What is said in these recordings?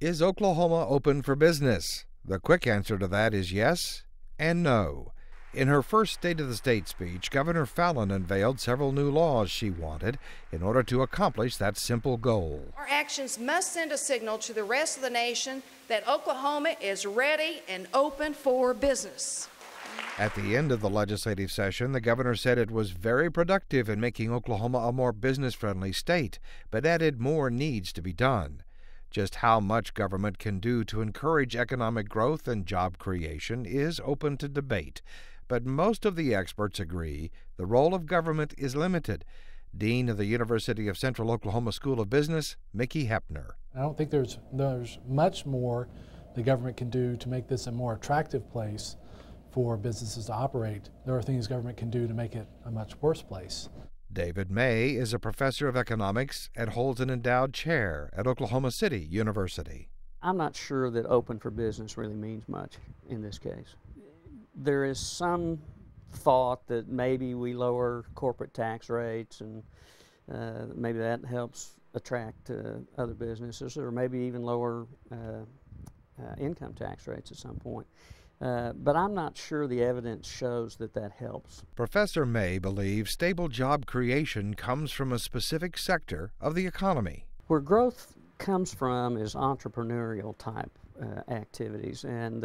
Is Oklahoma open for business? The quick answer to that is yes and no. In her first State of the State speech, Governor Fallin unveiled several new laws she wanted in order to accomplish that simple goal. Our actions must send a signal to the rest of the nation that Oklahoma is ready and open for business. At the end of the legislative session, the governor said it was very productive in making Oklahoma a more business-friendly state, but added more needs to be done. Just how much government can do to encourage economic growth and job creation is open to debate, but most of the experts agree the role of government is limited. Dean of the University of Central Oklahoma School of Business, Mickey Hepner. I don't think there's much more the government can do to make this a more attractive place for businesses to operate. There are things government can do to make it a much worse place. David May is a professor of economics and holds an endowed chair at Oklahoma City University. I'm not sure that open for business really means much in this case. There is some thought that maybe we lower corporate tax rates and maybe that helps attract other businesses, or maybe even lower income tax rates at some point. But I'm not sure the evidence shows that that helps. Professor May believes stable job creation comes from a specific sector of the economy. Where growth comes from is entrepreneurial type activities and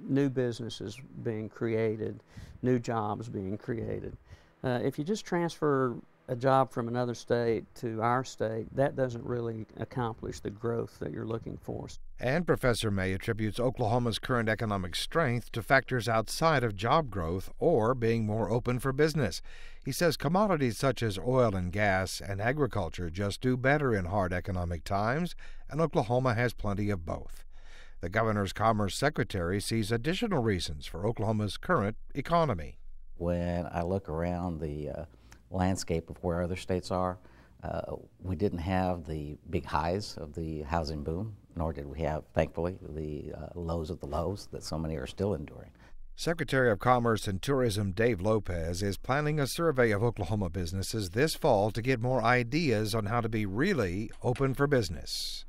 new businesses being created, new jobs being created. If you just transfer a job from another state to our state, that doesn't really accomplish the growth that you're looking for. And Professor May attributes Oklahoma's current economic strength to factors outside of job growth or being more open for business. He says commodities such as oil and gas and agriculture just do better in hard economic times, and Oklahoma has plenty of both. The governor's Commerce Secretary sees additional reasons for Oklahoma's current economy. When I look around the landscape of where other states are, we didn't have the big highs of the housing boom, nor did we have, thankfully, the lows of the lows that so many are still enduring. Secretary of Commerce and Tourism Dave Lopez is planning a survey of Oklahoma businesses this fall to get more ideas on how to be really open for business.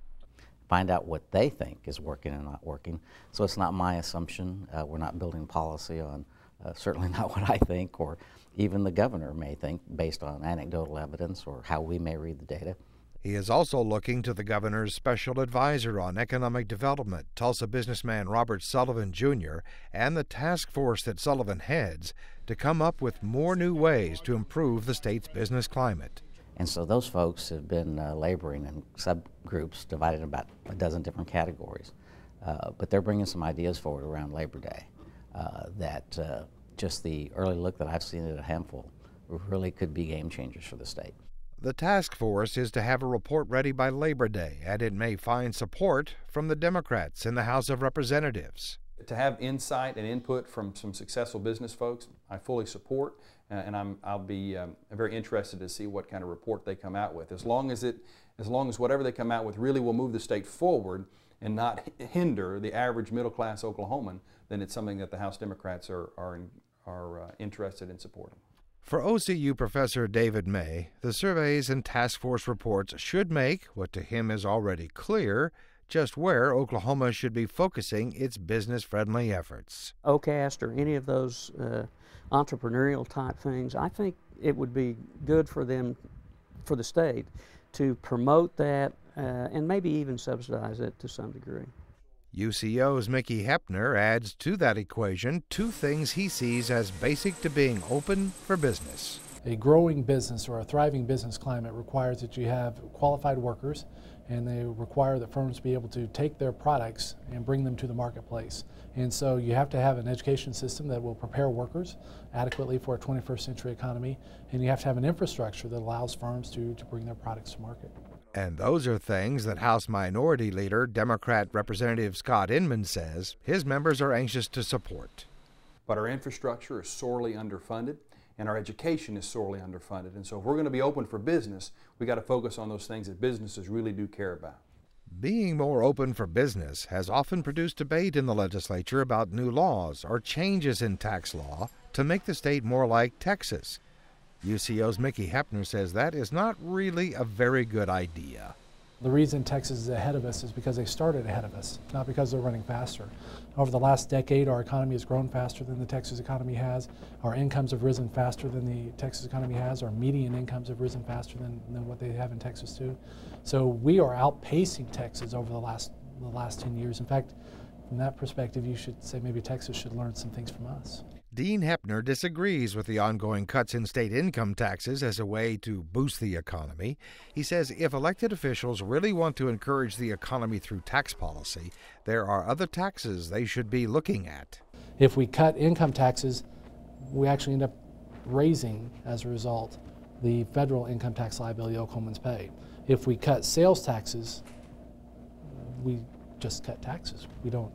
Find out what they think is working and not working. So it's not my assumption. We're not building policy on certainly not what I think, or even the governor may think based on anecdotal evidence or how we may read the data. He is also looking to the governor's special advisor on economic development, Tulsa businessman Robert Sullivan, Jr., and the task force that Sullivan heads to come up with more new ways to improve the state's business climate. And so those folks have been laboring in subgroups divided in about a dozen different categories. But they're bringing some ideas forward around Labor Day that just the early look that I've seen at a handful really could be game changers for the state. The task force is to have a report ready by Labor Day, and it may find support from the Democrats in the House of Representatives. To have insight and input from some successful business folks, I fully support, and I'll be very interested to see what kind of report they come out with. As long as whatever they come out with really will move the state forward and not hinder the average middle-class Oklahoman, then it's something that the House Democrats are interested in supporting. For OCU Professor David May, the surveys and task force reports should make, what to him is already clear, just where Oklahoma should be focusing its business-friendly efforts. OCAST or any of those entrepreneurial type things, I think it would be good for them, for the state, to promote that and maybe even subsidize it to some degree. UCO's Mickey Hepner adds to that equation two things he sees as basic to being open for business. A growing business or a thriving business climate requires that you have qualified workers, and they require that firms be able to take their products and bring them to the marketplace. And so you have to have an education system that will prepare workers adequately for a 21st century economy, and you have to have an infrastructure that allows firms to bring their products to market. And those are things that House Minority Leader, Democrat Representative Scott Inman says his members are anxious to support. But our infrastructure is sorely underfunded, and our education is sorely underfunded. And so if we're going to be open for business, we got to focus on those things that businesses really do care about. Being more open for business has often produced debate in the legislature about new laws or changes in tax law to make the state more like Texas. UCO's Mickey Hepner says that is not really a very good idea. The reason Texas is ahead of us is because they started ahead of us, not because they're running faster. Over the last decade, our economy has grown faster than the Texas economy has. Our incomes have risen faster than the Texas economy has. Our median incomes have risen faster than what they have in Texas too. So we are outpacing Texas over the last 10 years. In fact, from that perspective, you should say maybe Texas should learn some things from us. Dean Heppner disagrees with the ongoing cuts in state income taxes as a way to boost the economy. He says if elected officials really want to encourage the economy through tax policy, there are other taxes they should be looking at. If we cut income taxes, we actually end up raising, as a result, the federal income tax liability Oklahomans pay. If we cut sales taxes, we just cut taxes. We don't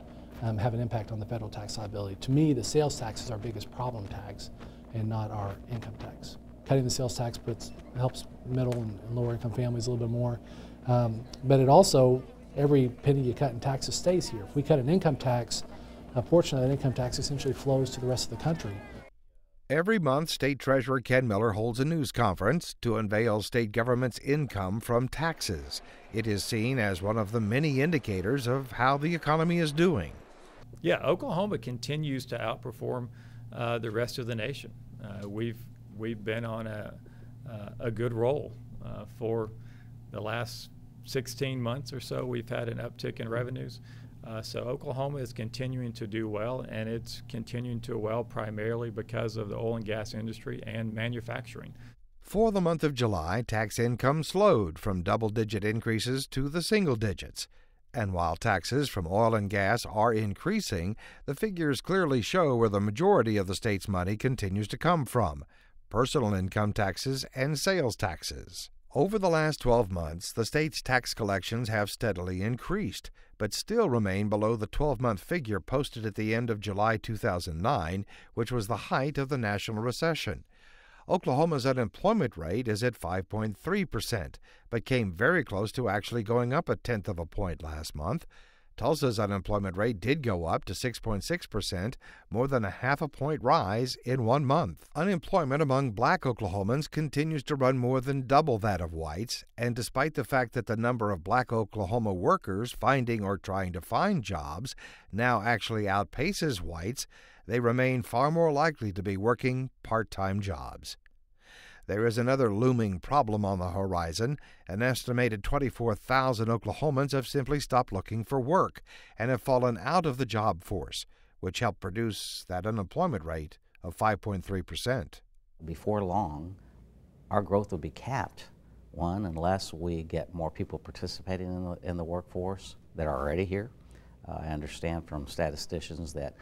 have an impact on the federal tax liability. To me, the sales tax is our biggest problem tax and not our income tax. Cutting the sales tax helps middle and lower income families a little bit more. But it also, every penny you cut in taxes stays here. If we cut an income tax, a portion of that income tax essentially flows to the rest of the country. Every month, State Treasurer Ken Miller holds a news conference to unveil state government's income from taxes. It is seen as one of the many indicators of how the economy is doing. Yeah, Oklahoma continues to outperform the rest of the nation. We've been on a good roll for the last 16 months or so. We've had an uptick in revenues. So Oklahoma is continuing to do well, and it's continuing to do well primarily because of the oil and gas industry and manufacturing. For the month of July, tax income slowed from double-digit increases to the single digits. And while taxes from oil and gas are increasing, the figures clearly show where the majority of the state's money continues to come from: personal income taxes and sales taxes. Over the last 12 months, the state's tax collections have steadily increased, but still remain below the 12-month figure posted at the end of July 2009, which was the height of the national recession. Oklahoma's unemployment rate is at 5.3%, but came very close to actually going up 1/10 of a point last month. Tulsa's unemployment rate did go up to 6.6%, more than a 1/2 point rise in 1 month. Unemployment among black Oklahomans continues to run more than double that of whites, and despite the fact that the number of black Oklahoma workers finding or trying to find jobs now actually outpaces whites, they remain far more likely to be working part-time jobs. There is another looming problem on the horizon. An estimated 24,000 Oklahomans have simply stopped looking for work and have fallen out of the job force, which helped produce that unemployment rate of 5.3%. Before long, our growth will be capped, one, unless we get more people participating in the workforce that are already here. I understand from statisticians that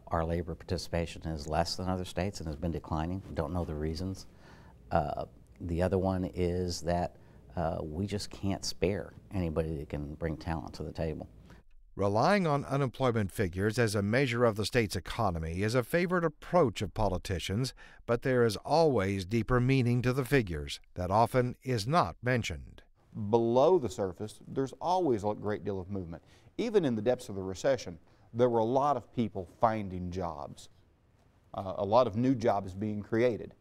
our labor participation is less than other states and has been declining. Don't know the reasons. The other one is that we just can't spare anybody that can bring talent to the table. Relying on unemployment figures as a measure of the state's economy is a favorite approach of politicians, but there is always deeper meaning to the figures that often is not mentioned. Below the surface, there's always a great deal of movement. Even in the depths of the recession, there were a lot of people finding jobs, a lot of new jobs being created.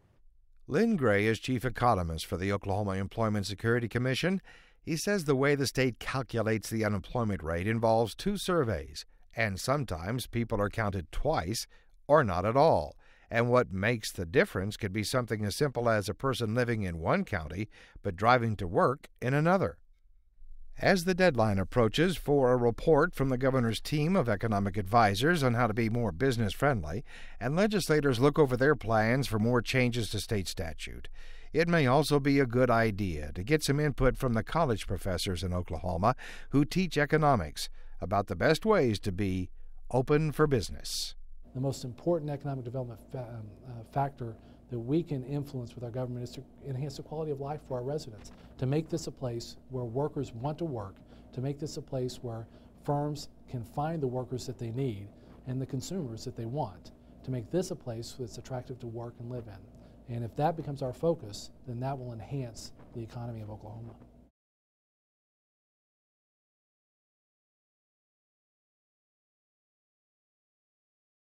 Lynn Gray is chief economist for the Oklahoma Employment Security Commission. He says the way the state calculates the unemployment rate involves 2 surveys, and sometimes people are counted twice or not at all. And what makes the difference could be something as simple as a person living in one county but driving to work in another. As the deadline approaches for a report from the governor's team of economic advisors on how to be more business-friendly, and legislators look over their plans for more changes to state statute, it may also be a good idea to get some input from the college professors in Oklahoma who teach economics about the best ways to be open for business. The most important economic development factor that we can influence with our government is to enhance the quality of life for our residents, to make this a place where workers want to work, to make this a place where firms can find the workers that they need and the consumers that they want, to make this a place that's attractive to work and live in. And if that becomes our focus, then that will enhance the economy of Oklahoma.